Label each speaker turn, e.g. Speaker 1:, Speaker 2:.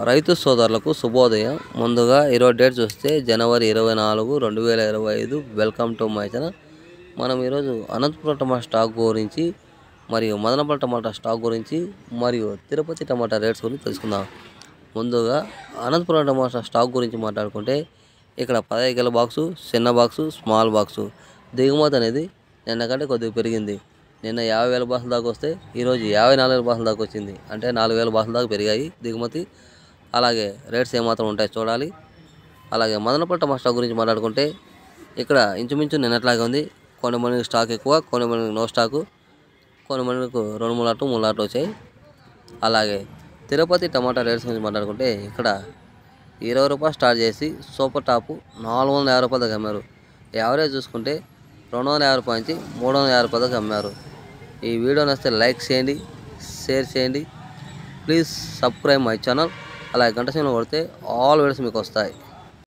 Speaker 1: రైతు సోదరులకు శుభోదయం. ముందుగా ఈరోజు డేట్ చూస్తే జనవరి 24, 2025. Welcome to my channel. మనం ఈరోజు అనంతపురం టమాటా స్టాక్ గురించి మరియు మదనపల్లి టమాటా స్టాక్ గురించి మరియు తిరుపతి టమాటా రేట్స్ గురించి తెలుసుకుందాం. ముందుగా అనంతపురం టమాటా స్టాక్ గురించి మాట్లాడుకుంటే ఇక్కడ 15 కిలో బాక్సు, చిన్న బాక్సు, స్మాల్ బాక్సు దిగుమతి అనేది నిన్న కంటే కొద్దిగా పెరిగింది. నిన్న 50,000 బాక్సుల దాకా వస్తే ఈరోజు 54,000 బాక్సుల దాకా వచ్చింది. అంటే 4,000 బాక్సుల దాకా పెరిగాయి దిగుమతి. అలాగే రేట్స్ ఏమాత్రం ఉంటాయి చూడాలి. అలాగే మదనపల్లి టమాటా స్టాక్ గురించి మాట్లాడుకుంటే ఇక్కడ ఇంచుమించు నిన్నట్లాగే ఉంది. కొన్ని మందికి స్టాక్ ఎక్కువ, కొన్ని మందికి నో స్టాకు, కొన్ని మందికి 2-3 లాట్లు 3 లాట్లు వచ్చాయి. అలాగే తిరుపతి టమాటా రేట్స్ గురించి మాట్లాడుకుంటే ఇక్కడ 20 రూపాయలు స్టార్ట్ చేసి సూపర్ టాపు 450 రూపాయల దాకా అమ్మారు. యావరేజ్ చూసుకుంటే 250 రూపాయల నుంచి 350 రూపాయల దాకా అమ్మారు. ఈ వీడియో నచ్చితే లైక్ చేయండి, షేర్ చేయండి. Please subscribe my channel. అలాగే గంట సింబల్ కొడితే ఆల్ వీడియోస్ మీకు వస్తాయి.